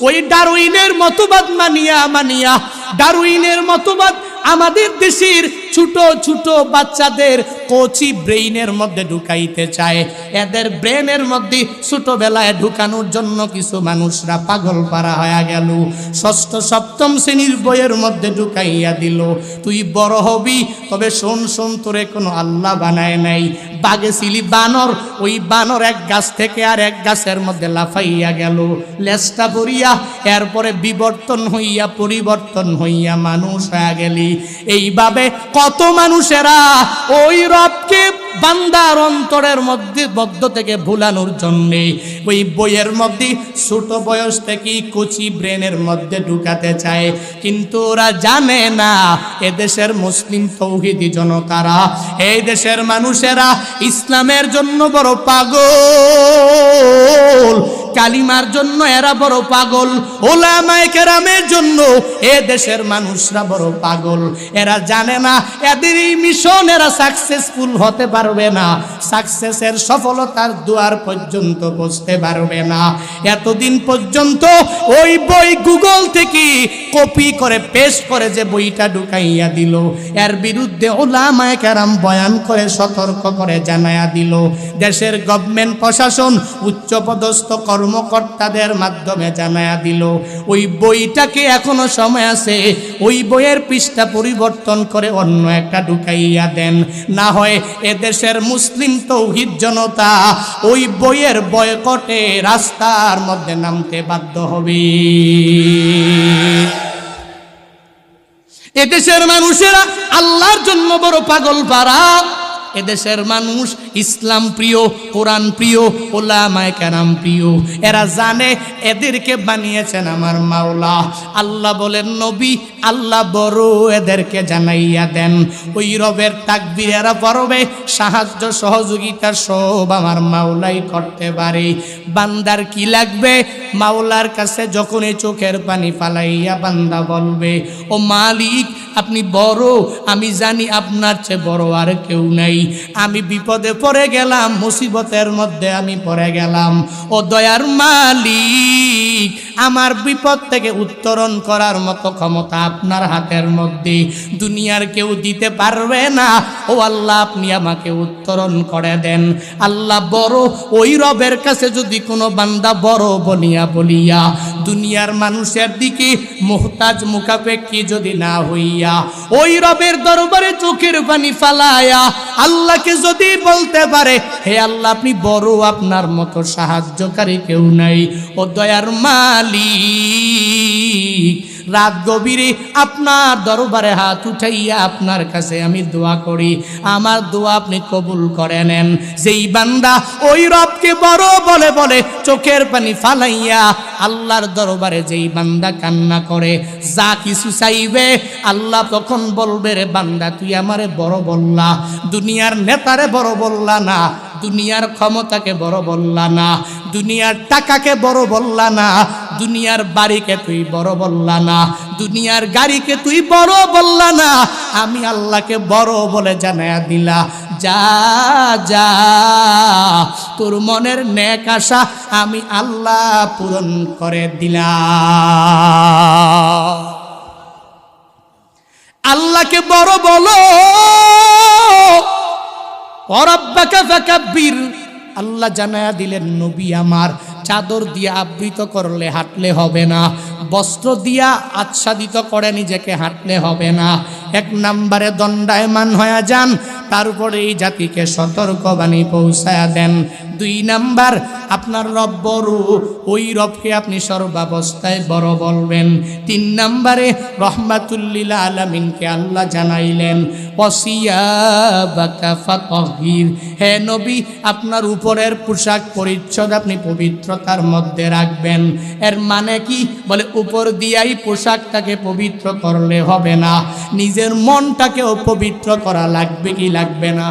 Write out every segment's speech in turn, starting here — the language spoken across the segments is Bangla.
ওই ডারউইনের মতবাদ মানিয়া ডারউইনের মতবাদ আমাদের দেশের ছোট ছোট বাচ্চাদের কোচি ব্রেইনের মধ্যে ঢুকাইতে চায়। এদের ব্রেনের মধ্যে ছোটবেলায় ঢুকানোর জন্য কিছু মানুষরা পাগল পারা হয়ে গেল। ষষ্ঠ সপ্তম শ্রেণীর বইয়ের মধ্যে ঢুকাইয়া দিল, তুই বড় হবি, তবে শোন শোন, তোরে কোনো আল্লাহ বানায় নাই। বাগে ছিলি বানর, ওই বানর এক গাছ থেকে আর এক গাছের মধ্যে লাফাইয়া গেল লেজটা পড়িয়া, এরপরে বিবর্তন হইয়া পরিবর্তন হইয়া মানুষ হয়ে গেলি। এইভাবে কত মানুষেরা ওই রবকে বান্দার অন্তরের মধ্য থেকে ভুলানোর জন্যে ওই বইয়ের মধ্যে ছোট বয়স থেকে কচি ব্রেনের মধ্যে ঢুকাতে চায়, কিন্তু ওরা জানে না এদেশের মুসলিম তৌহিদি জনতারা, এই দেশের মানুষেরা ইসলামের জন্য বড় পাগল, কালিমার জন্য এরা বড় পাগল, ওলামায়ে কেরামের জন্য এ দেশের মানুষরা বড় পাগল। এরা জানে না এদের এই মিশন এরা সাকসেসফুল হতে পারবে না, সাকসেসের সফলতার দুয়ার পর্যন্ত পৌঁছতে পারবে না। এতদিন পর্যন্ত ওই বই গুগল থেকে কপি করে পেস্ট করে যে বইটা ঢুকাইয়া দিল, এর বিরুদ্ধে ওলামায়ে কেরাম বয়ান করে সতর্ক করে জানায়া দিল, দেশের গভর্নমেন্ট প্রশাসন উচ্চপদস্থ কর্মকর্তাদের মাধ্যমে জানায়া দিল। ওই বইটাকে এখনো সময় আছে, ওই বইয়ের পৃষ্ঠা পরিবর্তন করে অন্য একটা ঢুকাইয়া দেন, না হয় এদেশের মুসলিম তৌহিদ জনতা ওই বইয়ের বয়কটে রাস্তার মধ্যে নামতে বাধ্য হবে। এদেশের মানুষেরা আল্লাহর জন্য বড় পাগল পারা, এদেশের মানুষ ইসলাম প্রিয়, কোরআন প্রিয়, ওলামায়ে কেরাম প্রিয়। এরা জানে এদেরকে বানিয়েছেন আমার মাওলা। আল্লাহ বলেন নবী আল্লাহ বড়, এদেরকে জানাইয়া দেন ওই রবের তাকবীর এরা পড়বে, সাহায্য সহযোগিতা সব আমার মাওলাই করতে পারে। বান্দার কি লাগবে? মাওলার কাছে যখনই চোখের পানি ফালাইয়া বান্দা বলবে, ও মালিক আপনি বড়, আমি জানি আপনার চেয়ে বড় আর কেউ নাই, আমি বিপদে পড়ে গেলাম, মুসিবতের মধ্যে আমি পড়ে গেলাম, ও দয়ার মালিক আমার বিপদ থেকে উত্তরণ করার মতো ক্ষমতা আপনার হাতের মধ্যে, দুনিয়ার কেউ দিতে পারবে না, ও আল্লাহ আপনি আমাকে উত্তরণ করে দেন। আল্লাহ বড়, ওই রবের কাছে যদি কোনো বান্দা বড় বলিয়া দুনিয়ার মানুষের দিকে মুহতাজ মুখাপেক্ষী যদি না হইয়া ওই রবের দরবারে চোখের পানি ফালায়া আল্লাহকে যদি বলতে পারে, হে আল্লাহ আপনি বড়, আপনার মতো সাহায্যকারী কেউ নাই, ও দয়ার মালিক রাত গভীরে আপনার দরবারে হাত উঠাইয়া আপনার কাছে আমি দোয়া করি, আমার দোয়া আপনি কবুল করে নেন। যেই বান্দা ওই রবকে বড় বলে বলে চোখের পানি ফালাইয়া আল্লাহর দরবারে যেই বান্দা কান্না করে, যা কিছু চাইবে আল্লাহ তখন বলবে, রে বান্দা তুই আমারে বড় বললা, দুনিয়ার নেতারে বড় বললা না, দুনিয়ার ক্ষমতাকে বড় বললা না, দুনিয়ার টাকাকে বড় বললা না, দুনিয়ার বাড়িকে তুই বড় বললা না, দুনিয়ার গাড়িকে তুই বড় বললা না, আমি আল্লাহকে বড় বলে জানায়া দিলা, যা যা তোর মনের নেক আশা আমি আল্লাহ পূরণ করে দিলাম। আল্লাহকে বড় বলো, ওয়ারাব্বাকা ফাকাব্বির। আল্লাহ জানায়া দিলেন নবী আমার, চাদর দিয়া আবৃত করলে হাঁটলে হবে না, বস্ত্র দিয়া আচ্ছাদিত করে নিজেকে হাঁটলে হবে না। এক নম্বরে দণ্ডায়মান হয়ে যান, তারপরে এই জাতিকে সতর্কবাণী পৌঁছায়া দেন। দুই নাম্বার, আপনার রব বড়, ওই রবকে আপনি সর্বাবস্থায় বড় বলবেন। তিন নাম্বারে রহমাতুল্লিল আলামিনকে আল্লাহ জানাইলেন, ওয়াসিয়াবাকা ফাতাহির, হে নবী আপনার উপরের পোশাক পরিচ্ছদ আপনি পবিত্রতার মধ্যে রাখবেন। এর মানে কি? বলে উপর দিয়াই পোশাকটাকে পবিত্র করলে হবে না, নিজের মনটাকেও পবিত্র করা লাগবে কি লাগবে না?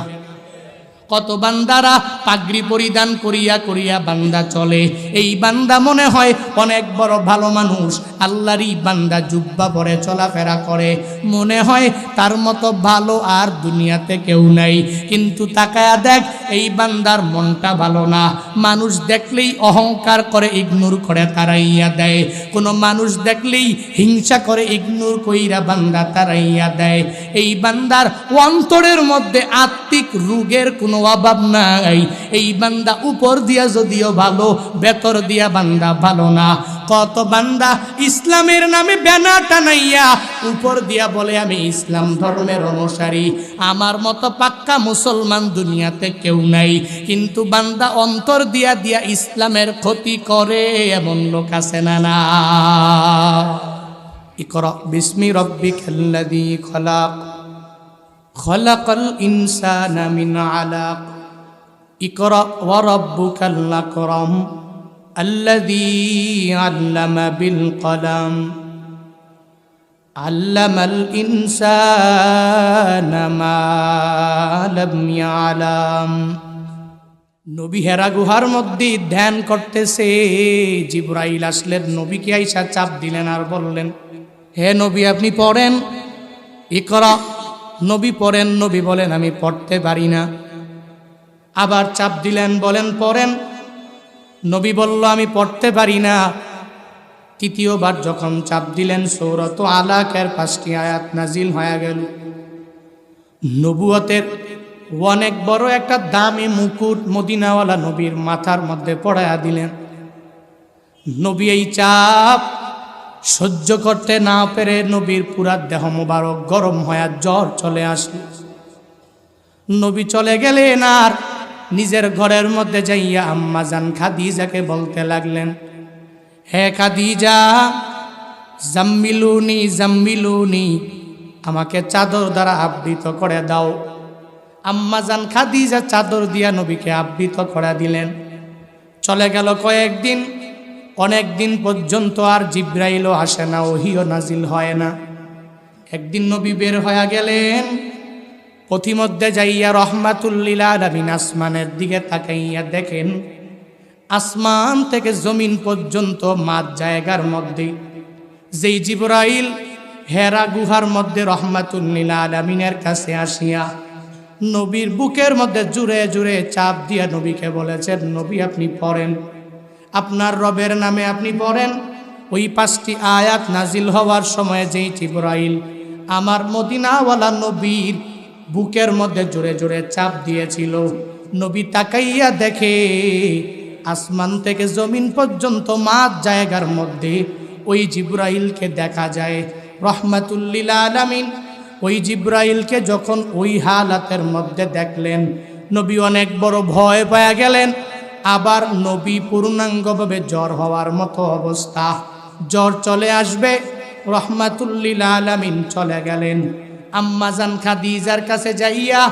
কত বান্দারা পাগড়ি পরিধান করিয়া করিয়া বান্দা চলে, এই বান্দা মনে হয় অনেক বড় ভালো মানুষ, আল্লাহরই বান্দা জুব্বা পরে চলাফেরা করে, মনে হয় তার মতো ভালো আর দুনিয়াতে কেউ নাই। কিন্তু তাকায়া দেখ এই বান্দার মনটা ভালো না, মানুষ দেখলেই অহংকার করে, ইগনোর করে তারাইয়া দেয়, কোনো মানুষ দেখলেই হিংসা করে, ইগনোর কইরা বান্দা তারাইয়া দেয়। এই বান্দার অন্তরের মধ্যে আত্মিক রোগের কোনো অভাব নাই। এই বান্দা উপর দিয়া যদিও ভালো, ভেতর দিয়া বান্দা ভালো না। কত বান্দা ইসলামের নামে ব্যানার টানাইয়া উপর দিয়া বলে আমি ইসলাম ধর্মের অনুসারী, আমার মতো পাক্কা মুসলমান দুনিয়াতে কেউ নাই, কিন্তু বান্দা অন্তর দিয়া দিয়া ইসলামের ক্ষতি করে, এমন লোক আছে না? না। ইকরা বিসমি রাব্বিকাল্লাযী খলাক, খলাকাল ইনসানা মিন আলাক, ইকরা ওয়া রাব্বুকাল আকরাম আল্লাযী আল্লামা বিল কলম, আল্লামাল ইনসানা মা লাম ইয়ালাম। নবী হেরা গুহার মধ্যে ধ্যান করতেছে, জিবরাইল আসলেন, নবীকে আইসা চাপ দিলেন আর বললেন, হে নবী আপনি পড়েন। ইকরা, নবী পড়েন। নবী বলেন আমি পড়তে পারি না। আবার চাপ দিলেন, বলেন পড়েন। নবী বলল আমি পড়তে পারি না। তৃতীয়বার যখন চাপ দিলেন, সূরাত আলাকের 5টি আয়াত নাজিল হয়ে গেল। নবুয়তের অনেক বড় একটা দামি মুকুট মদিনাওয়ালা নবীর মাথার মধ্যে পড়ায়া দিলেন। নবী এই চাপ সহ্য করতে না পেরে নবীর পুরা দেহ মোবারক গরম হয়ে জ্বর চলে আসলো। নবী চলে গেলেন আর নিজের ঘরের মধ্যে যাইয়া আম্মাজান খাদিজাকে বলতে লাগলেন, হে খাদিজা, জাম্মিলুনি জাম্মিলুনি, আমাকে চাদর দ্বারা আবৃত করে দাও। আম্মাজান খাদিজা চাদর দিয়া নবীকে আবৃত করে দিলেন। চলে গেল কয়েকদিন, অনেক দিন পর্যন্ত আর জিব্রাইলও আসে না, ওহিও নাজিল হয় না। একদিন নবী বের হয়ে গেলেন, পথিমধ্যে যাইয়া রহমাতুল লিল আলামিন আসমানের দিকে তাকাইয়া দেখেন আসমান থেকে জমিন পর্যন্ত মাঝ জায়গার মধ্যে যেই জিবরাইল হেরা গুহার মধ্যে রহমাতুল লিল আলামিনের কাছে আসিয়া নবীর বুকের মধ্যে জুড়ে জুড়ে চাপ দিয়া নবীকে বলেছেন, নবী আপনি পড়েন, আপনার রবের নামে আপনি পড়েন। ওই 5টি আয়াত নাজিল হওয়ার সময় যেই জিবরাইল আমার মদিনাওয়ালা নবীর বুকের মধ্যে জোরে জোরে চাপ দিয়েছিল, নবী তাকাইয়া দেখে আসমান থেকে জমিন পর্যন্ত মাঝ জায়গার মধ্যে ওই জিবরাইলকে দেখা যায়। রহমাতুল লিল আলামিন ওই জিবরাইলকে যখন ওই হালাতের মধ্যে দেখলেন, নবী অনেক বড় ভয় পেয়ে গেলেন। আবার নবী পূর্ণাঙ্গভাবে জ্বর হওয়ার মতো অবস্থা, জ্বর চলে আসবে। রহমাতুল লিল আলামিন চলে গেলেন। আম্মাজান খাদিজার কাছে যাইয়া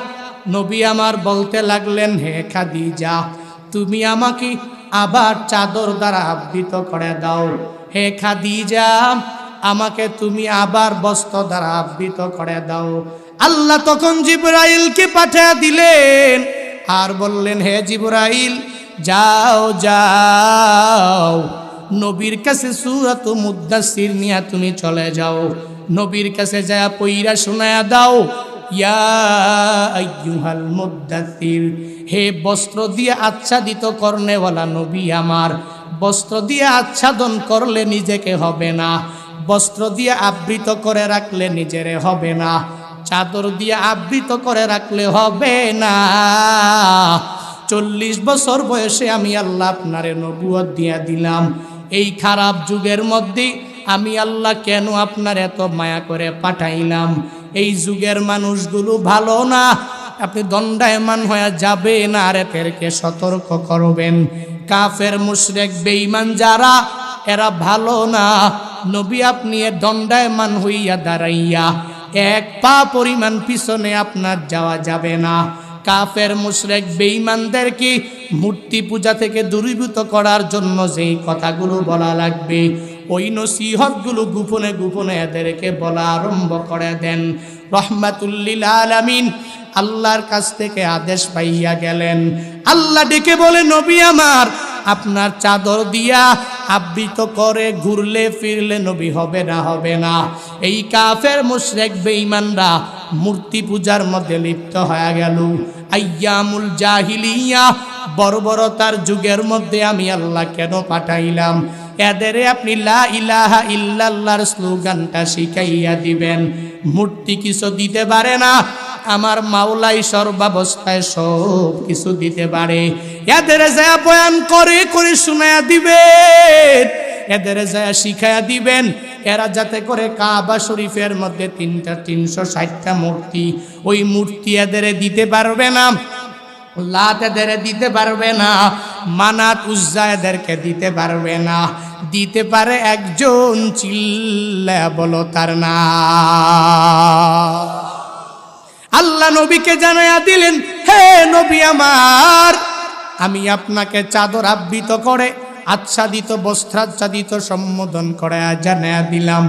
নবী আমার বলতে লাগলেন, হে খাদিজা, তুমি আমাকে আবার চাদর দ্বারা আবৃত করে দাও। হে খাদিজা, আমাকে তুমি আবার বস্ত্র দ্বারা আবৃত করে দাও। আল্লাহ তখন জিবরাইলকে পাঠিয়ে দিলেন আর বললেন, হে জিবরাইল, যাও যাও, নবীর কাছে সূরাত মুদ্দাসির নিয়ে তুমি চলে যাও। নবীর কাছে যায় পইরা শোনায়া দাও, ইয়া আইয়ুহাল মুদ্দাসির, হে বস্ত্র দিয়ে আচ্ছাদিত করনেওয়ালা নবী আমার, বস্ত্র দিয়ে আচ্ছাদন করলে নিজেকে হবে না, বস্ত্র দিয়ে আবৃত করে রাখলে নিজেরে হবে না, চাদর দিয়ে আবৃত করে রাখলে হবে না। 40 বছর বয়সে আমি আল্লাহ আপনারে নবুয়ত দিয়া দিলাম। এই খারাপ যুগের মধ্যে আমি আল্লাহ কেন আপনার এত মায়া করে পাঠাইলাম? এই যুগের মানুষগুলো ভালো না, আপনি দণ্ডায়মান হয়ে যাবেন আর এদেরকে সতর্ক করবেন। কাফের মুশরিক বেঈমান যারা, এরা ভালো না। নবী আপনি দণ্ডায়মান হইয়া দাঁড়াইয়া 1 পা পরিমাণ পিছনে আপনার যাওয়া যাবে না। কাফের মুশরিক বেঈমানদেরকে মূর্তি পূজা থেকে দূরীভূত করার জন্য যেই কথাগুলো বলা লাগবে, ওই নসিহতগুলো গোপনে গোপনে এদেরকে বলা আরম্ভ করে দেন। রহমাতুল লিল আলামিন আল্লাহর কাছ থেকে আদেশ পাইয়া গেলেন। আল্লাহ ডেকে বলে, নবী আমার, আপনার চাদর দিয়া আবৃত করে ঘুরলে ফিরলে নবী হবে না, হবে না। এই কাফের মুশরিক বেঈমানরা মূর্তি পূজার মধ্যে লিপ্ত হয়ে গেল। আইয়ামুল জাহিলিয়া, বর্বরতার যুগের মধ্যে আমি আল্লাহ কেন পাঠাইলাম? এদেরে আপনি লা ইলাহা ইল্লাল্লাহর স্লোগানটা শিখাইয়া দিবেন। মূর্তি কিছু দিতে পারে না, আমার মাওলাই সর্বাবস্থায় সব কিছু দিতে পারে। এদের যা বয়ান করে করে শুনাইয়া দিবেন, এদের যা শিখাইয়া দিবেন, এরা যাতে করে কাবা শরীফের মধ্যে 360টা মূর্তি, ওই মূর্তি এদের দিতে পারবে না। লাত এদের দিতে পারবে না, মানাত উজ্জা এদেরকে দিতে পারবে না। দিতে পারে একজন, চিল্লা বলো তার নাম। আল্লাহ নবীকে জানাইয়া দিলেন, হে নবী আমার, আমি আপনাকে চাদর আবৃত করে আচ্ছাদিত বস্ত্রাচ্ছাদিত সম্বোধন করে জানাইয়া দিলাম।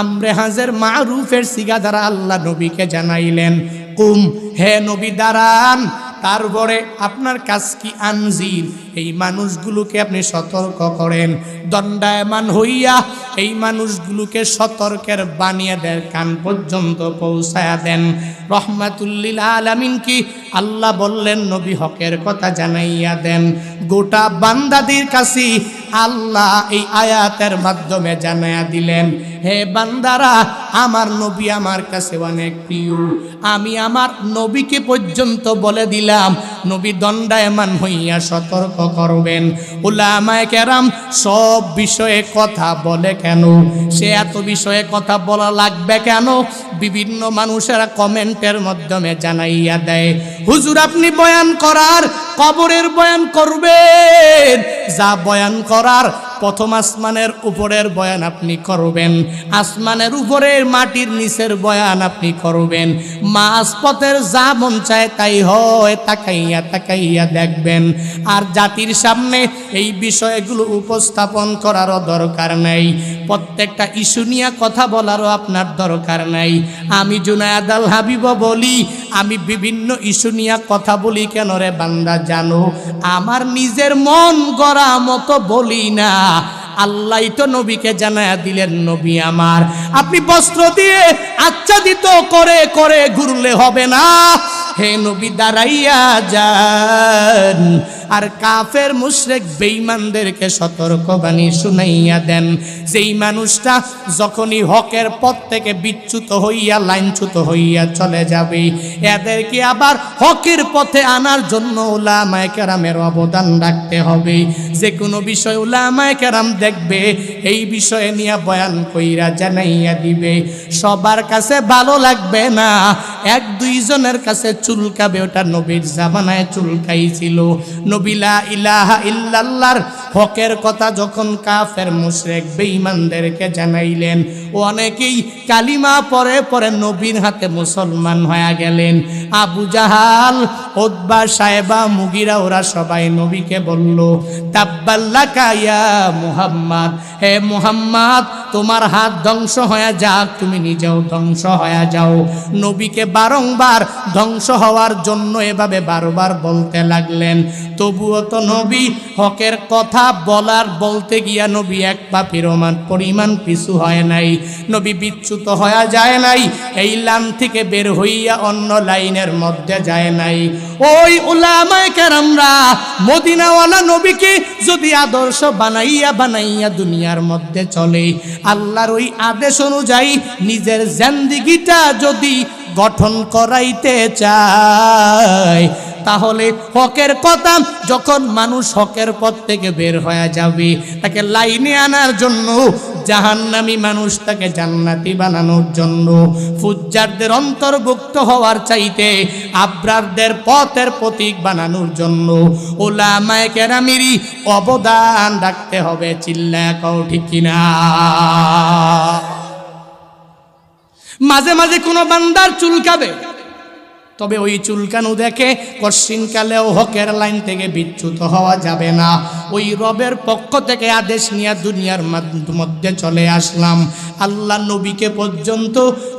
আমরে হাজের মারুফের সিগা দ্বারা আল্লাহ নবীকে জানাইলেন, কুম, হে নবী দাঁড়ান। তারপরে আপনার কাজ কি? আনজির, এই মানুষগুলোকে আপনি সতর্ক করেন। দণ্ডায়মান হইয়া এই মানুষগুলোকে সতর্কের বানিয়ে দেন, কান পর্যন্ত পৌঁছায়া দেন। রহমাতুল লিল আলামিন কি আল্লাহ বললেন, নবী হকের কথা জানাইয়া দেন। গোটা বান্দাদের কাছে আল্লাহ এই আয়াতের মাধ্যমে জানাইয়া দিলেন, হে বান্দারা, আমার নবী আমার কাছে অনেক প্রিয়। আমি আমার নবীকে পর্যন্ত বলে দিলাম, নবী দণ্ডায়মান হইয়া সতর্ক করবেন। উলামায়ে কেরাম সব বিষয়ে কথা বলে কেন? সে এত বিষয়ে কথা বলা লাগবে কেন? বিভিন্ন মানুষেরা কমেন্টের মাধ্যমে জানাইয়া দেয়, হুজুর আপনি বয়ান করার কবরের বয়ান করবেন, যা বয়ান করার প্রথম আসমানের উপরের বয়ান আপনি করবেন, আসমানের উপরের মাটির নিচের বয়ান আপনি করবেন, মাঝপথের যা মন চায় তাই হয়, তাকাইয়া তাকাইয়া দেখবেন। আর জাতির সামনে এই বিষয়গুলো উপস্থাপন করারও দরকার নাই, প্রত্যেকটা ইস্যু নিয়ে কথা বলারও আপনার দরকার নাই। আমি জুনায়েদ আল হাবিব বলি, আমি বিভিন্ন ইস্যু নিয়ে কথা বলি কেন রে বান্দা জানো? আমার নিজের মন গড়া মতো বলি না। আল্লাহ তো নবীকে জানায়া দিলেন, নবী আমার, আপনি বস্ত্র দিয়ে আচ্ছাদিত করে করে ঘুরলে হবে না, হে নবী দাঁড়াইয়া যান। আর কাফের মুশরিক বেঈমানদেরকে সতর্কবাণী শুনাইয়া দেন, যেই মানুষটা যখনই হকের পথ থেকে বিচ্যুত হইয়া লাইনচ্যুত হইয়া চলে যাবে, এদেরকে আবার হকের পথে আনার জন্য উলামায়ে কেরামের অবদান রাখতে হবে। যে কোনো বিষয় উলামায়ে কেরাম দেখবে, এই বিষয়ে নিয়ে বয়ান কইরা জানাইয়া দিবে। সবার কাছে ভালো লাগবে না, এক দুইজনের কাছে চুলকাবে, ওটা নবীর জামানায় চুলকাইছিল। নবী লা ইলাহা ইল্লাল্লাহর হকের কথা যখন কাফের মুশরিক বেঈমানদেরকে জানাইলেন, অনেকেই কালিমা পরে পরে নবীর হাতে মুসলমান হয়ে গেলেন। আবু জাহাল, উতবা, সায়বা, মুগিরা ওরা সবাই নবীকে বলল, তাব্বাল্লাকা ইয়া মুহাম্মদ, হে মুহাম্মদ তোমার হাত ধ্বংস হয়ে যাক, তুমি নিজেও ধ্বংস হয়ে যাও। নবীকে বারংবার ধ্বংস হওয়ার জন্য এভাবে বারবার বলতে লাগলেন। তবুও তো নবী হকের কথা বলতে গিয়া নবী এক পাপের পরিমাণ পিছু হয় নাই, নবী বিচ্যুত হয়ে যায় নাই, এই লাইন থেকে বের হইয়া অন্য লাইনের মধ্যে যায় নাই। ওই উলামায়ে কেরামরা মদিনাওয়ালা নবীকে যদি আদর্শ বানাইয়া বানাইয়া দুনিয়ার মধ্যে চলে, আল্লাহর ওই আদেশ অনুযায়ী নিজের জিন্দেগিটা যদি গঠন করাইতে চায়, তাহলে হকের কথা যখন মানুষ হকের পথ থেকে বের হয়ে যাবে, তাকে লাইনে আনার জন্য, জাহান্নামী মানুষ তাকে জান্নাতি বানানোর জন্য, ফুজ্জারদের অন্তর্ভুক্ত হওয়ার চাইতে আবরারদের পথের প্রতীক বানানোর জন্য উলামায়ে কেরামেরই অবদান রাখতে হবে। চিল্লায়া কও ঠিক কিনা? মাঝে মাঝে কোনো বান্দার চুলকাবে, তবে ওই চুলকানো দেখে কশ্চিনকালেও হকের লাইন থেকে বিচ্যুত হওয়া যাবে না। ওই রবের পক্ষ থেকে আদেশ নিয়ে দুনিয়ার মধ্যে চলে আসলাম। আল্লাহ নবীকে পর্যন্ত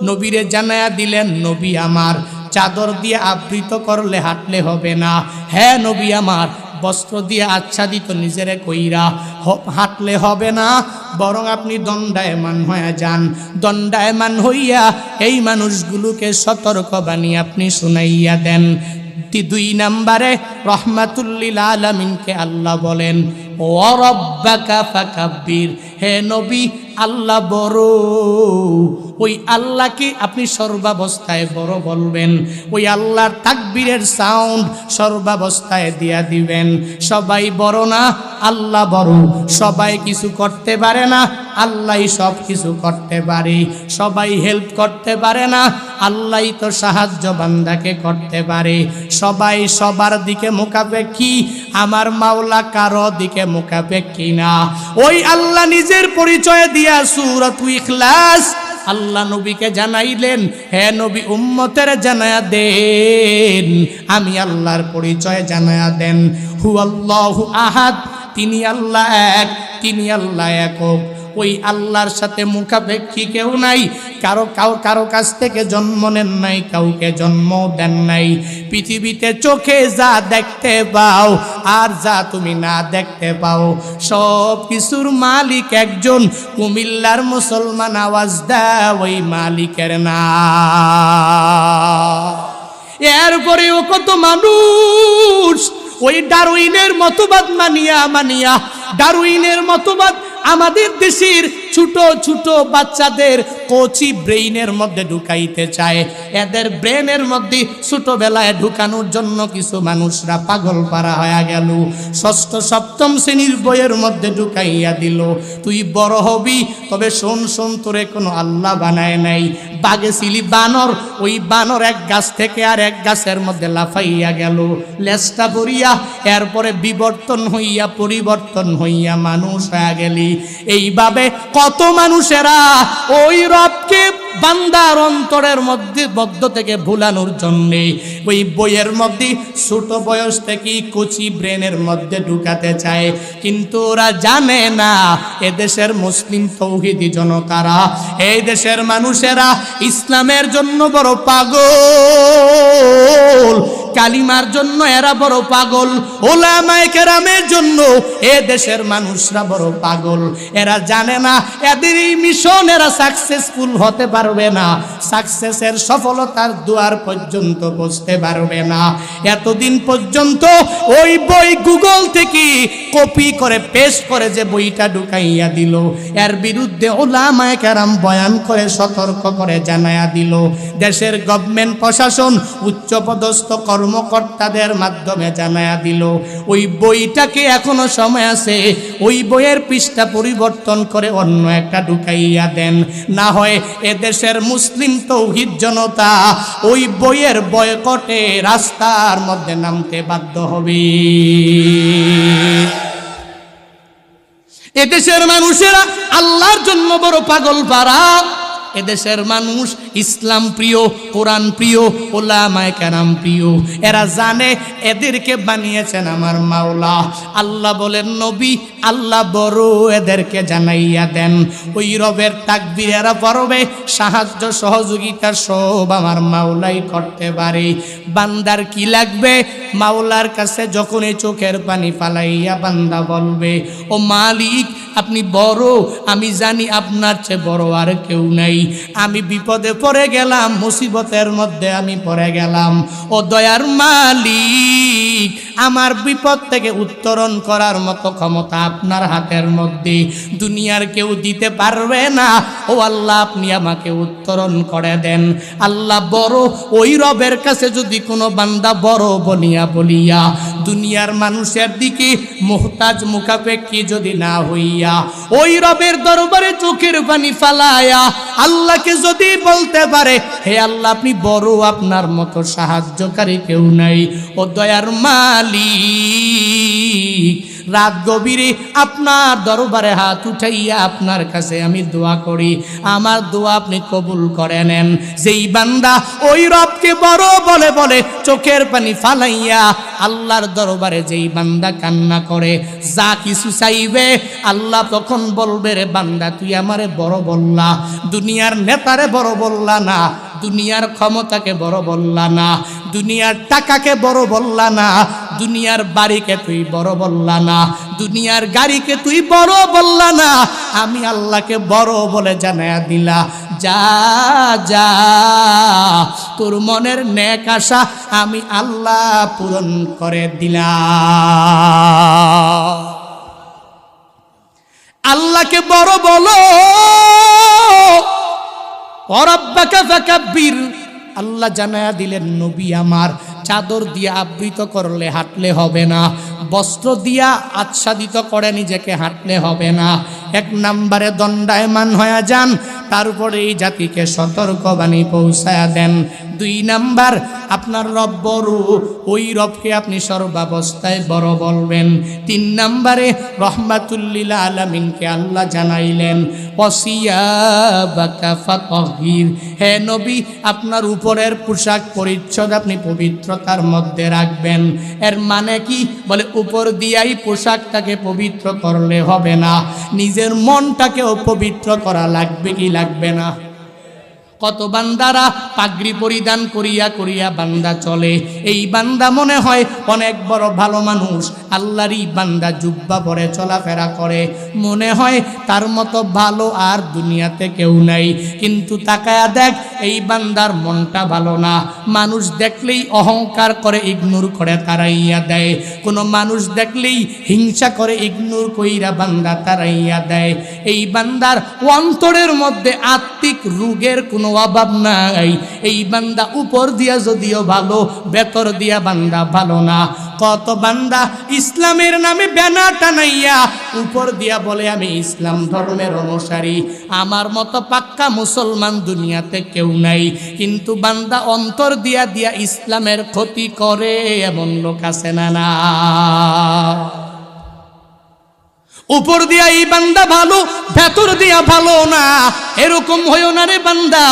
নবীরে জানায়া দিলেন, নবী আমার চাদর দিয়ে আবৃত করলে হাঁটলে হবে না। হ্যাঁ নবী আমার বস্ত্র দিয়ে আচ্ছাদিত নিজেরে কইরা হাঁটলে হবে না, বরং আপনি দণ্ডায়মান হয়ে যান। দণ্ডায়মান হইয়া এই মানুষগুলোকে সতর্ক বানিয়ে আপনি শুনাইয়া দেন। 2 নম্বরে রহমাতুল্লিল আলামিনকে আল্লাহ বলেন, ও রব্বাকা ফাকাব্বির, হে নবী আল্লাহ বড়। ওই আল্লাহকে আপনি সর্বাবস্থায় বড় বলবেন। ওই আল্লাহর তাকবীরের সাউন্ড সর্বাবস্থায় দিয়া দিবেন। সবাই বড় না, আল্লাহ বড়। সবাই কিছু করতে পারে না, আল্লাহই সব কিছু করতে পারে। সবাই হেল্প করতে পারে না, আল্লাহই তো সাহায্য বান্দাকে করতে পারে। সবাই সবার দিকে মুখাপেক্ষী, আমার মাওলা কারো দিকে মুখাপেক্ষী না। ওই আল্লাহ নিজের পরিচয় দিয়া সূরাতুল ইখলাস আল্লাহ নবীকে জানাইলেন, হে নবী উম্মতের জানায়া দেন, আমি আল্লাহর পরিচয় জানায়া দেন। হু আল্লাহু আহাদ, তিনি আল্লাহ এক, তিনি আল্লাহ একক। ওই আল্লাহর সাথে মুখাপেক্ষী কেউ নাই। কারো কাছ থেকে জন্ম নেন নাই, কাউকে জন্ম দেন নাই। পৃথিবীতে চোখে যা দেখতে পাও আর যা তুমি না দেখতে পাও, সব কিছুর মালিক একজন। কুমিল্লার মুসলমান আওয়াজ দাও ওই মালিকের নাম। এরপরেও কত মানুষ ওই ডারউইনের মতবাদ মানিয়া ডারউইনের মতবাদ আমাদের দেশের ছোট ছোট বাচ্চাদের কোচি ব্রেইনের মধ্যে ঢুকাইতে চায়। এদের ব্রেনের মধ্যে ছোটবেলায় ঢুকানোর জন্য কিছু মানুষরা পাগল পারা হয়ে গেল। 6ষ্ঠ 7ম শ্রেণীর বইয়ের মধ্যে ঢুকাইয়া দিল, তুই বড় হবি, তবে শোন তোরে কোনো আল্লাহ বানায় নাই। বাগে ছিলি বানর, ওই বানর এক গাছ থেকে আর এক গাছের মধ্যে লাফাইয়া গেল লেজটা বরিয়া। এরপরে পরিবর্তন হইয়া মানুষ হয়ে গেলি। এইভাবে কত মানুষেরা ওই রবকে বান্দার অন্তরের মধ্য থেকে ভুলানোর জন্যে ওই বইয়ের মধ্যে ছোট বয়স থেকে কচি ব্রেনের মধ্যে ঢুকাতে চায়। কিন্তু ওরা জানে না এদেশের মুসলিম তৌহিদি জনতারা, এই দেশের মানুষেরা ইসলামের জন্য বড় পাগল, কালিমার জন্য এরা বড় পাগল, ওলামায়ে কেরামের জন্য এ দেশের মানুষরা বড় পাগল। এরা জানে না এদের এই মিশন এরা সাকসেসফুল হতে পারবে না, সাকসেসের সফলতার দুয়ার পর্যন্ত পৌঁছতে পারবে না। এতদিন পর্যন্ত ওই বই গুগল থেকে কপি করে পেস্ট করে যে বইটা ঢুকাইয়া দিল, এর বিরুদ্ধে ওলামায়ে কেরাম বয়ান করে সতর্ক করে জানায়া দিল। দেশের গভর্নমেন্ট প্রশাসন উচ্চপদস্থ কর্মকর্তাদের মাধ্যমে জানায়া দিল। ওই বইটাকে এখনো সময় আছে, ওই বইয়ের পৃষ্ঠা পরিবর্তন করে অন্য একটা ঢুকাইয়া দেন, না হয় এদেশের মুসলিম তৌহিদ জনতা ওই বইয়ের বয়কটে রাস্তার মধ্যে নামতে বাধ্য হবে। এদেশের মানুষেরা আল্লাহর জন্য বড় পাগল পারা। এদেশের মানুষ ইসলাম প্রিয়, কোরআন প্রিয়, ওলামায়ে কেরাম প্রিয়। এরা জানে এদেরকে বানিয়েছেন আমার মাওলা। আল্লাহ বলেন, নবী আল্লাহ বড়, এদেরকে জানাইয়া দেন। ওই রবের তাকবীর এরা পড়বে, সাহায্য সহযোগিতা সব আমার মাওলাই করতে পারে। বান্দার কি লাগবে? মাওলার কাছে যখন এই চোখের পানি ফালাইয়া বান্দা বলবে, ও মালিক আপনি বড়, আমি জানি আপনার চেয়ে বড় আর কেউ নাই। আমি বিপদে পড়ে গেলাম, মুসিবতের মধ্যে আমি পড়ে গেলাম, ও দয়ার মালিক আমার বিপদ থেকে উত্তরণ করার মতো ক্ষমতা আপনার হাতের মধ্যে, দুনিয়ার কেউ দিতে পারবে না। ও আল্লাহ আপনি আমাকে উত্তরণ করে দেন। আল্লাহ বড়, ওই রবের কাছে যদি কোনো বান্দা বড় বলিয়া দুনিয়ার মানুষের দিকে মুহতাজ মুখাপেক্ষী যদি না হইয়া ওই রবের দরবারে চোখের পানি ফালায়া আল্লাহকে যদি বলতে পারে, হে আল্লাহ আপনি বড়, আপনার মতো সাহায্যকারী কেউ নাই, ও দয়ার মালিক রাত গভীরে আপনার দরবারে হাত উঠাইয়া আপনার কাছে আমি দোয়া করি, আমার দোয়া আপনি কবুল করে নেন। যেই বান্দা ওই রব রবকে বড় বলে বলে চোখের পানি ফালাইয়া আল্লাহর দরবারে যেই বান্দা কান্না করে, যা কিছু চাইবে আল্লাহ তখন বলবে, রে বান্দা তুই আমারে বড় বললা, দুনিয়ার নেতারে বড় বললা না, দুনিয়ার ক্ষমতাকে বড় বললা না, দুনিয়ার টাকাকে বড় বললা না, দুনিয়ার বাড়িকে তুই বড় বললা না, দুনিয়ার গাড়িকে তুই বড় বললা না, আমি আল্লাহকে বড় বলে জানায়া দিলা, যা যা তোর মনের নেক আশা আমি আল্লাহ পূরণ করে দিলাম। আল্লাহকে বড় বলো, ওয়ারাব্বাকা ফাকাব্বির। আল্লাহ জানায়া দিলেন, নবী আমার চাদর দিয়ে আবৃত করলে হাঁটলে হবে না, বস্ত্র দিয়া আচ্ছাদিত করে নিজেকে হাঁটলে হবে না। এক নম্বরে দণ্ডায়মান হয়ে যান, তারপরে এই জাতিকে সতর্কবাণী পৌঁছায়া দেন। দুই নাম্বার, আপনার রব বড়, ওই রবকে আপনি সর্বাবস্থায় বড় বলবেন। তিন নাম্বারে রহমাতুল লিল আলামিনকে আল্লাহ জানাইলেন, ওয়াসিয়াবাকা ফাতাহির, হে নবী আপনার উপরের পোশাক পরিচ্ছদ আপনি পবিত্রতার মধ্যে রাখবেন। এর মানে কি? বলে উপর দিয়াই পোশাকটাকে পবিত্র করলে হবে না, নিজের মনটাকেও পবিত্র করা লাগবে কি লাগবে না? কত বান্দারা পাগড়ি পরিধান করিয়া করিয়া বান্দা চলে, এই বান্দা মনে হয় অনেক বড় ভালো মানুষ, আল্লাহরই বান্দা জুব্বা পরে চলাফেরা করে, মনে হয় তার মতো ভালো আর দুনিয়াতে কেউ নাই। কিন্তু তাকায়া দেখ, এই বান্দার মনটা ভালো না। মানুষ দেখলেই অহংকার করে, ইগনোর করে তারাইয়া দেয়। কোনো মানুষ দেখলেই হিংসা করে, ইগনোর কইরা বান্দা তারাইয়া দেয়। এই বান্দার অন্তরের মধ্যে আত্মিক রোগের কোনো অভাব নাই। এই বান্দা উপর দিয়া যদিও ভালো, ভেতর দিয়া বান্দা ভালো না। কত বান্দা ইসলামের নামে ব্যানার টানাইয়া উপর দিয়া বলে আমি ইসলাম ধর্মের অনুসারী, আমার মতো পাক্কা মুসলমান দুনিয়াতে কেউ নাই, কিন্তু বান্দা অন্তর দিয়া দিয়া ইসলামের ক্ষতি করে, এমন লোক আছে না? না, উপর দিয়া এই বান্দা ভালো, ভেতর দিয়া ভালো না, এরকম হইও না রে বান্দা।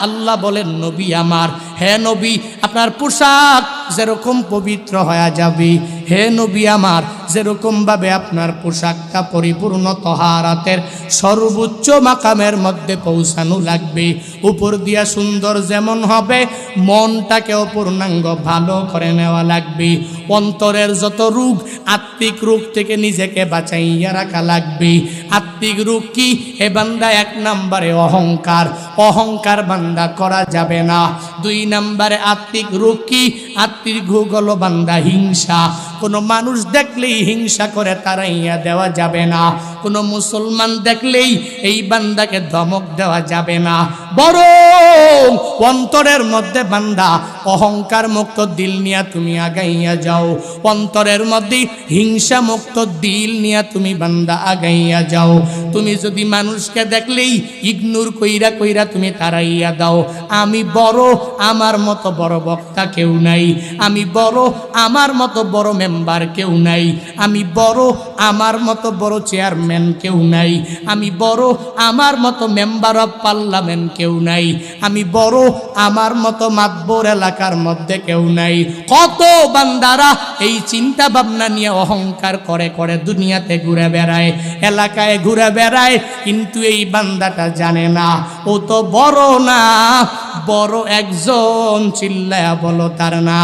আল্লাহ বলেন, নবী আমার, হে নবী আপনার পোশাক যেরকম পবিত্র হয়ে যাবে, হে নবী আমার যেরকম ভাবে আপনার পোশাকটা পরিপূর্ণ তহারাতের সর্বোচ্চ মাকামের মধ্যে পৌঁছানো লাগবে, উপর দিয়া সুন্দর যেমন হবে, মনটাকেও পূর্ণাঙ্গ ভালো করে নেওয়া লাগবে। অন্তরের যত রোগ, আত্মিক রোগ থেকে নিজেকে বাঁচাইয়া রাখা লাগবে। আত্মিক রোগ কি? হে বান্দা, এক নম্বরে অহংকার, অহংকার বান্দা করা যাবে না। দুই নম্বরে আত্মিক রোগ কি? আত্মিক রোগ হলো বান্দা হিংসা। কোনো মানুষ দেখলেই হিংসা করে তাড়াইয়া দেওয়া যাবে না। কোনো মুসলমান দেখলেই এই বান্দাকে ধমক দেওয়া যাবে না। বরং অন্তরের মধ্যে বান্দা অহংকার মুক্ত দিল নিয়ে তুমি আগাইয়া যাও, অন্তরের মধ্যে হিংসা মুক্ত দিল নিয়ে তুমি বান্দা আগাইয়া যাও। তুমি যদি মানুষকে দেখলেই ইগনোর কইরা কইরা তুমি তাড়াইয়া দাও, আমি বড়, আমার মতো বড় বক্তা কেউ নাই, আমি বড়, আমার মতো বড় মেম্বার কেউ নাই, আমি বড়, আমার মতো বড় চেয়ারম্যান কেউ নাই, আমি বড়, আমার মতো মেম্বার অফ পার্লামেন্ট কেউ নাই, আমি বড়, আমার মতো মাতবর এলাকার মধ্যে কেউ নাই। কত বান্দারা এই চিন্তা ভাবনা নিয়ে অহংকার করে করে দুনিয়াতে ঘুরে বেড়ায়, এলাকায় ঘুরে বেড়ায়, কিন্তু এই বান্দাটা জানে না ও তো বড় না, বড় একজন, চিল্লায়া বলো তার না।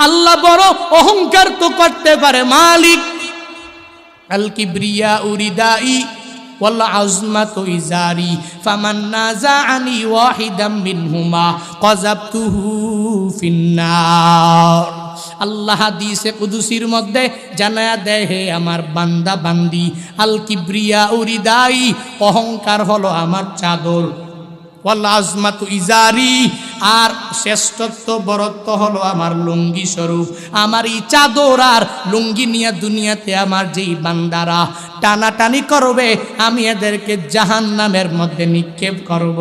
আল্লাহ বড়, অহংকার তো করতে পারে মালিক। আল কিবরিয়া উরিদাই ওয়াল আজমাতু ইজারি ফামান নাযাআনি ওয়াহিদাম মিনহুমা কাযাবতুহু ফিন্নার। আল্লাহ হাদিসে কুদসির মধ্যে জানায়া দেয়, হে আমার বান্দা বান্দি, আল কিবরিয়া উরিদাই, অহংকার হলো আমার চাদর, ওয়াল আজমাতু ইজারি, আর শ্রেষ্ঠত্ব বরত্ব হলো আমার লুঙ্গি স্বরূপ। আমার এই চাদর আর লুঙ্গি নিয়ে দুনিয়াতে আমার যেই বান্দারা টানাটানি করবে, আমি এদেরকে জাহান্নামের মধ্যে নিক্ষেপ করব।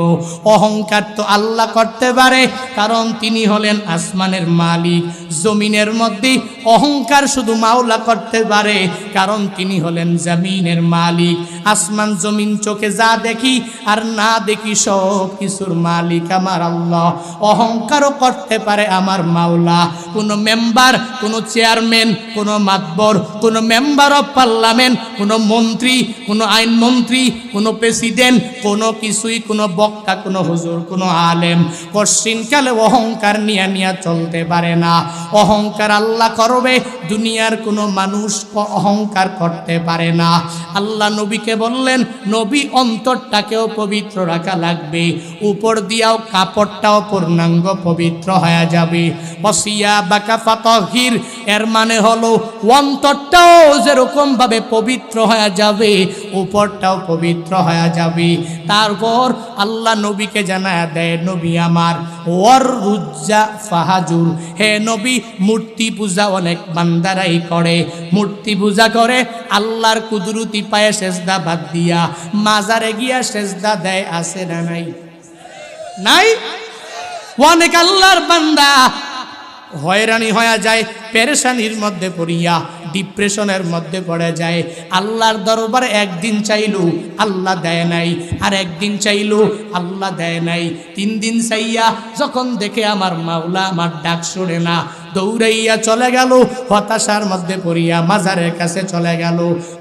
অহংকার তো আল্লাহ করতে পারে, কারণ তিনি হলেন আসমানের মালিক। জমিনের মধ্যে অহংকার শুধু মাওলা করতে পারে, কারণ তিনি হলেন জমিনের মালিক। আসমান জমিন চোখে যা দেখি আর না দেখি সব কিছুর মালিক আমার আল্লাহ। অহংকারও করতে পারে আমার মাওলা। কোনো মেম্বার, কোনো চেয়ারম্যান, কোনো মাতবর, কোনো মেম্বার অফ পার্লামেন্ট, কোনো মন্ত্রী, কোনো আইনমন্ত্রী, কোনো প্রেসিডেন্ট, কোনো কিছুই, কোনো বক্তা, কোনো হুজুর, কোনো আলেম পশ্চিমকালে অহংকার নিয়ে নিয়ে চলতে পারে না। অহংকার আল্লাহ করবে, দুনিয়ার কোনো মানুষ অহংকার করতে পারে না। আল্লাহ নবীকে বললেন, নবী অন্তরটাকেও পবিত্র রাখা লাগবে, উপর দিয়াও কাপড়টাও পূর্ণাঙ্গ পবিত্র হয়ে যাবে। ওয়াসিয়া বাকা ফাতাহির, এর মানে হলো অন্তরটাও যেরকম ভাবে পবিত্র হয়ে যাবে, উপরটাও পবিত্র হয়ে যাবে। তারপর আল্লাহ নবীকে জানায় দেয়, নবী আমার ওয়ার রুজ্জা ফাহাজুর, হে নবী মূর্তি পূজা অনেক বান্দারাই করে, মূর্তি পূজা করে, আল্লাহর কুদরতি পায়ে সেজদা বাদ দিয়া মাজারে গিয়া সেজদা দেয়, আছে না নাই? নাই? অনেক আল্লাহর বান্দা হয়রানি হয়ে যায়, পেরেশানির মধ্যে পড়িয়া ডিপ্রেশনের মধ্যে পড়ে যায়। আল্লাহর দরবারে একদিন চাইলু আল্লাহ দেয় নাই, আর একদিন চাইলু আল্লাহ দেয় নাই, 3 দিন চাইয়া যখন দেখে আমার মাওলা আমার ডাক শুনে না, দৌড়াইয়া চলে গেল, হতাশার মধ্যে পড়িয়া মাজারের কাছে চলে গেল।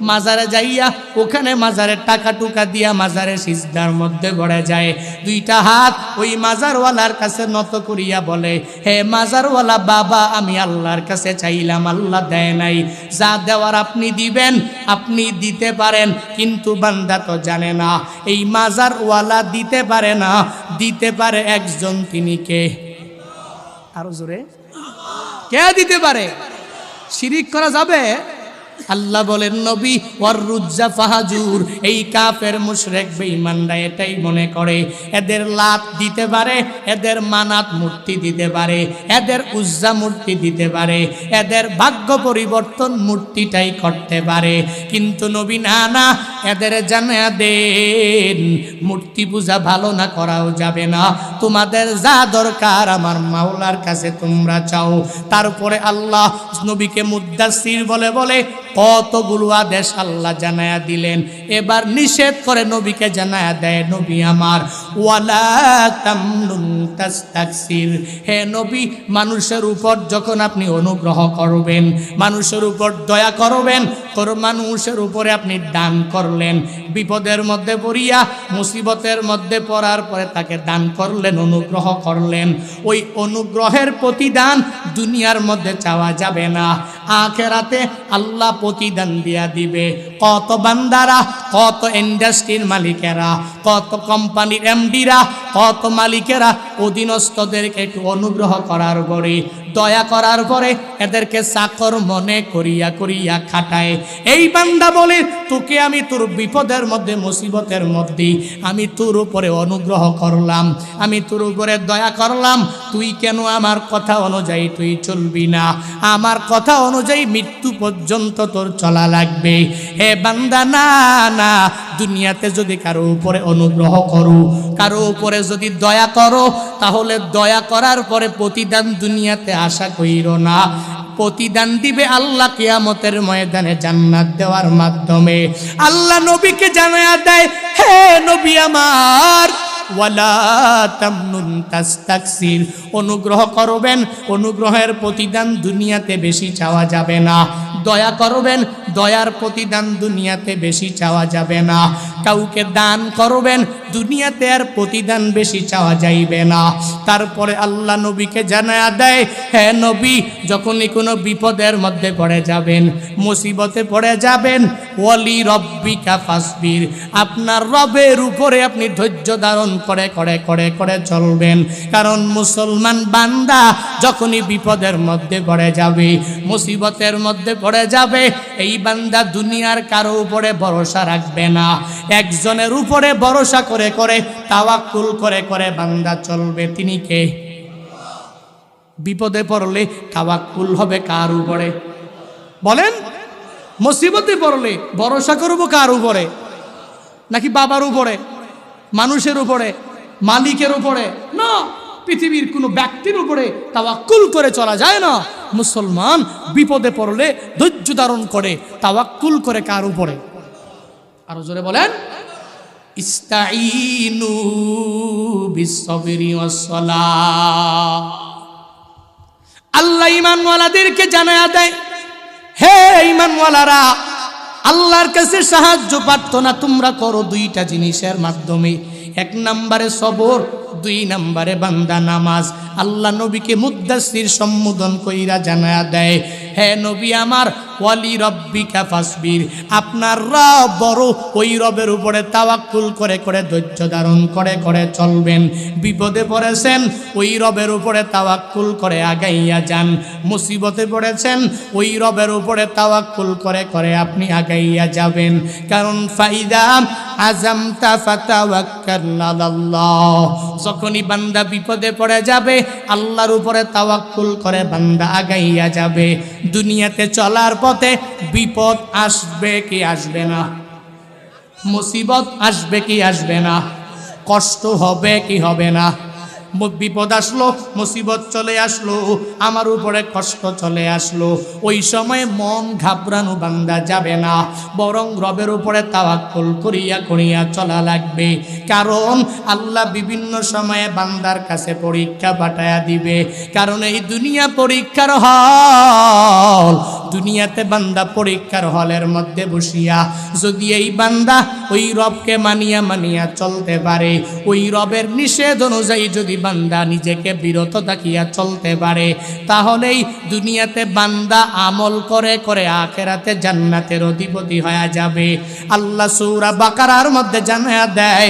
মাজারে যাইয়া ওখানে মাজারের টাকা টুকা দিয়া মাজারে সিজদার মধ্যে পড়ে যায়। 2টা হাত ওই মাজারওয়ালার কাছে নত করিয়া বলে, হে মাজারওয়ালা বাবা, আমি আল্লাহর কাছে চাইলাম, আল্লাহ দেয় নাই, যা দেওয়ার আপনি দিবেন, আপনি দিতে পারেন, কিন্তু বান্দা তো জানে না এই মাজারওয়ালা দিতে পারে না, দিতে পারে একজন, তিনি কে? আরো জোরে, কে দিতে পারে? শিরিক করা যাবে? আল্লাহ বলেন, নবী ওয়ার রুজ্জা ফাহাজুর, এই কাফের মুশরিক বেঈমানরা এটাই মনে করে এদের লাত দিতে পারে, এদের মানাত মূর্তি দিতে পারে, এদের উজ্জা মূর্তি দিতে পারে, এদের ভাগ্য পরিবর্তন মূর্তিটাই করতে পারে। কিন্তু নবী না, না, এদের জানা দেন মূর্তি পূজা ভালো না করাও যাবে না, তোমাদের যা দরকার আমার মাওলার কাছে তোমরা চাও। তারপরে আল্লাহ নবীকে মুদ্দাসির বলে বলে কতগুলো আদেশ আল্লাহ জানায়া দিলেন। এবার নিষেধ করে নবীকে জানায়া দেয়, নবী আমার ওয়ালা তামনুন তাস্তাকসির, হে নবী মানুষের উপর যখন আপনি অনুগ্রহ করবেন, মানুষের উপর দয়া করবেন, মানুষের উপরে আপনি দান করলেন, বিপদের মধ্যে পড়িয়া মুসিবতের মধ্যে পড়ার পরে তাকে দান করলেন, অনুগ্রহ করলেন, ওই অনুগ্রহের প্রতিদান দুনিয়ার মধ্যে চাওয়া যাবে না, আখিরাতে আল্লাহ প্রতিদান দিয়া দিবে। কত বান্দারা, কত ইন্ডাস্ট্রির মালিকেরা, কত কোম্পানির এমডিরা, কত মালিকেরা অধীনস্থদেরকে একটু অনুগ্রহ করার পরে, দয়া করার পরে এদেরকে চাকর মনে করিয়া করিয়া খাটায়। এই বান্দা বলে, তোকে আমি তোর বিপদের মধ্যে মুসিবতের মধ্যে আমি তোর উপরে অনুগ্রহ করলাম, আমি তোর উপরে দয়া করলাম, তুই কেন আমার কথা অনুযায়ী তুই চলবি না? আমার কথা অনুযায়ী মৃত্যু পর্যন্ত তোর চলা লাগবে। হে বান্দা, না না, দুনিয়াতে যদি কারো উপরে অনুগ্রহ করো, কারো উপরে যদি দয়া করো, তাহলে দয়া করার পরে প্রতিদান দুনিয়াতে আশা কইরো না, প্রতিদান দিবে আল্লাহ কিয়ামতের ময়দানে জান্নাত দেওয়ার মাধ্যমে। আল্লাহ নবীকে জানায়া দেয়, হে নবী আমার ওয়ালা তামনুন তাস্তাকসির, অনুগ্রহ করবেন, অনুগ্রহের প্রতিদান দুনিয়াতে বেশি চাওয়া যাবে না, দয়া করবেন, দয়ার প্রতিদান দুনিয়াতে বেশি চাওয়া যাবে না, কাউকে দান করবেন, দুনিয়াতে আর প্রতিদান বেশি চাওয়া যাইবে না। তারপরে আল্লাহ নবীকে জানায়া দেয়, হে নবী যখনই কোনো বিপদের মধ্যে পড়ে যাবেন, মুসিবতে পড়ে যাবেন, ওয়ালি রব্বিকা ফাসবির, আপনার রবের উপরে আপনি ধৈর্য ধারণ করে করে করে করে চলবেন। কারণ মুসলমান বান্দা যখনই বিপদের মধ্যে পড়ে যাবে, মুসিবতের মধ্যে পড়ে যাবে, এই বান্দা দুনিয়ার কারো উপরে ভরসা রাখবে না, একজনের উপরে ভরসা করে করে তাওয়াক্কুল করে করে বান্দা চলবে। তিনি কে? বিপদে পড়লে তাওয়াক্কুল হবে কার উপরে বলেন? মুসিবতে পড়লে ভরসা করব কার উপরে? নাকি বাবার উপরে, মানুষের উপরে, মালিকের উপরে? না, পৃথিবীর কোনো ব্যক্তির উপরে তাওয়াক্কুল করে চলা যায় না। মুসলমান বিপদে পড়লে ধৈর্য ধারণ করে তাওয়াক্কুল করে কার উপরে? আরো জোরে বলেন, ইস্তাঈনু বিসসবরি ওয়াসসালাহ। আল্লাহ ঈমানওয়ালাদেরকে জানায়া দেয়, হে ঈমানওয়ালারা, আল্লাহর কাছে সাহায্য প্রার্থনা তোমরা করো দুইটা জিনিসের মাধ্যমে। এক নম্বরে সবর, দুই নম্বরে বান্দা নামাজ। আল্লাহ নবীকে মুদ্দাসসির সম্বোধন কইরা জানায়া দেয়, হে নবী আমার, ওয়ালি রব্বিকা ফাসবির, আপনার রব বড়, ওই রবের উপরে তাওয়াক্কুল করে করে ধৈর্য ধারণ করে করে চলবেন। বিপদে পড়েছেন, ওই রবের উপরে তাওয়াক্কুল করে আগাইয়া যান। মুসিবতে পড়েছেন, ওই রবের উপরে তাওয়াক্কুল করে করে আপনি আগাইয়া যাবেন। কারণ ফাইদা আযামতা ফাতাওয়াক্কাল আলাল্লাহ, যখনই বান্দা বিপদে পড়ে যাবে আল্লাহর উপরে তাওয়াক্কুল করে বান্দা আগাইয়া যাবে। দুনিয়াতে চলার পথে বিপদ আসবে কি আসবে না? মুসিবত আসবে কি আসবে না? কষ্ট হবে কি হবে না? বিপদ আসলো, মুসিবত চলে আসলো, আমার উপরে কষ্ট চলে আসলো, ওই সময় মন ঘাবড়ানো বান্দা যাবে না, বরং রবের উপরে তাওয়াক্কুল করিয়া করিয়া চলা লাগবে। কারণ আল্লাহ বিভিন্ন সময়ে বান্দার কাছে পরীক্ষা পাঠায়া দিবে। কারণ এই দুনিয়া পরীক্ষার হল। দুনিয়াতে বান্দা পরীক্ষার হলের মধ্যে বসিয়া যদি এই বান্দা ওই রবকে মানিয়া মানিয়া চলতে পারে, ওই রবের নিষেধ অনুযায়ী যদি বান্দা নিজেকে বিরত থাকিয়া চলতে পারে, তাহলেই দুনিয়াতে বান্দা আমল করে করে আখিরাতে জান্নাতের অধিপতি হয়ে যাবে। আল্লাহ সূরা বাকারার মধ্যে জানায়া দেয়,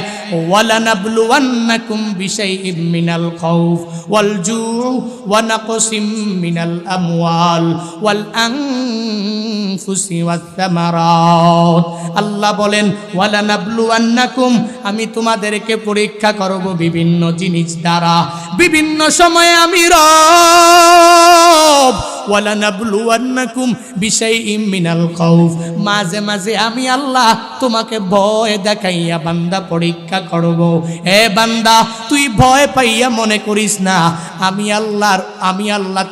ওয়ালানাবলুওয়ান্নাকুম বিশাইইম মিনাল খাউফ ওয়াল জুউ ওয়া নাকসিম মিনাল আমওয়াল ওয়াল আনফুসি ওয়াত তামারাত। আল্লাহ বলেন, ওয়ালানাবলুওয়ান্নাকুম, আমি তোমাদেরকে পরীক্ষা করব বিভিন্ন জিনিস দ্বারা, বিভিন্ন সময়ে আমি রব। ওয়ালানাবলুওয়ান্নাকুম বিশাইইম মিনাল খাউফ, মাঝে মাঝে আমি আল্লাহ তোমাকে ভয় দেখাইয়া বান্দা পরীক্ষা করব। এ বান্দা, তুই ভয় পাইয়া মনে করিস না আমি আল্লাহ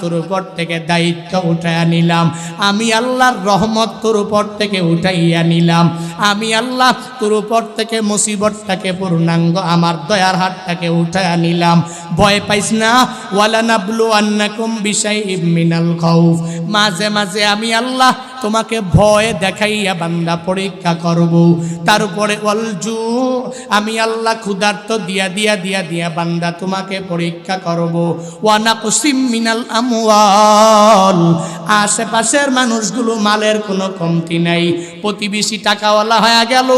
তোর উপর থেকে দায়িত্ব উঠাইয়া নিলাম, আমি আল্লাহর রহমত তোর উপর থেকে উঠাইয়া নিলাম, আমি আল্লাহ তোর উপর থেকে মুসিবতটাকে পূর্ণাঙ্গ আমার দয়ার হাতটাকে উঠাইয়া নিলাম। ভয় পাইস না। ওয়ালানাবলুওয়ান্নাকুম বিশাইইম মিনাল খাউফ, মাঝে মাঝে আমি আল্লাহ তোমাকে ভয় দেখাইয়া বান্দা পরীক্ষা করব। তারপরে ওয়াল জু, আমি আল্লাহ ক্ষুধার্ত দিয়া দিয়া দিয়া দিয়া বান্দা তোমাকে পরীক্ষা করব। ওয়া নাকসিম মিনাল আমওয়াল, আশেপাশের মানুষগুলো মালের কোনো কমতি নাই। প্রতিবেশী টাকাওয়ালা হয়ে গেল,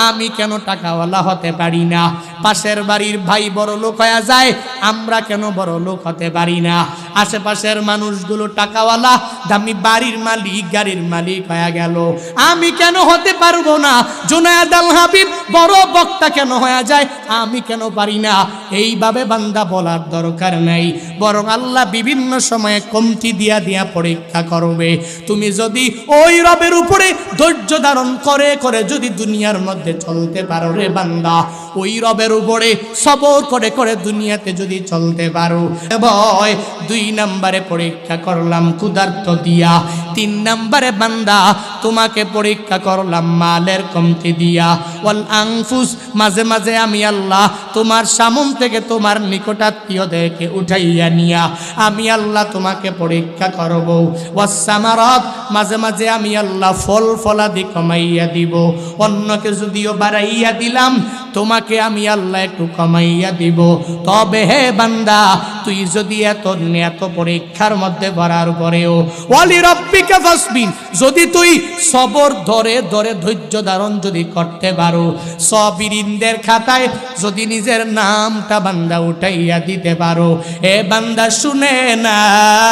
আমি কেন টাকাওয়ালা হতে পারি না? পাশের বাড়ির ভাই বড় লোক হয়ে যায়, আমরা কেন বড় লোক হতে পারি না? আশেপাশের মানুষগুলো টাকাওয়ালা, দামি বাড়ির মালিক, গাড়ির মালিক হয়ে গেল, আমি কেন হতে পারবো না? জুনায়েদ আল হাবিব বড় বক্তা কেন হয়ে যায়, আমি কেন পারি না? এইভাবে বান্দা বলার দরকার নাই, বরং আল্লাহ বিভিন্ন সময়ে কমতি দিয়া দিয়া পরীক্ষা করবে। তুমি যদি ওই রবের উপরে ধৈর্য ধারণ করে করে যদি দুনিয়ার মধ্যে চলতে পারো রে বান্দা, ওই রবের উপরে সবর করে করে দুনিয়াতে যদি চলতে পারো, ভয় দুই নম্বরে পরীক্ষা করলাম ক্ষুধার্ত দিয়া, তিন নম্বরে বান্দা তোমাকে পরীক্ষা করলাম মালের কমতি দিয়া। ওয়াল আনফুস, মাঝে মাঝে আমি আল্লাহ তোমার সামন থেকে তোমার নিকটাত্মীয়দেরকে উঠাইয়া নিয়া আমি আল্লাহ তোমাকে পরীক্ষা করব। ওয়াস সামারাত, মাঝে মাঝে আমি আল্লাহ ফল ফলাদি কমাইয়া দিব। অন্যকে যদিও বাড়াইয়া দিলাম, তোমাকে আমি আল্লাহ একটু কমাইয়া দিব। তবে হে বান্দা, তুই যদি এত পরীক্ষার মধ্যে ভরার পরেও ওয়ালি রব্বিকা ফাসবির, যদি তুই সবর ধরে ধরে ধৈর্য ধারণ যদি করতে পারো, সাবিরিনদের খাতায় যদি নিজের নামটা বান্দা উঠাইয়া দিতে পারো, এ বান্দা শুনে না।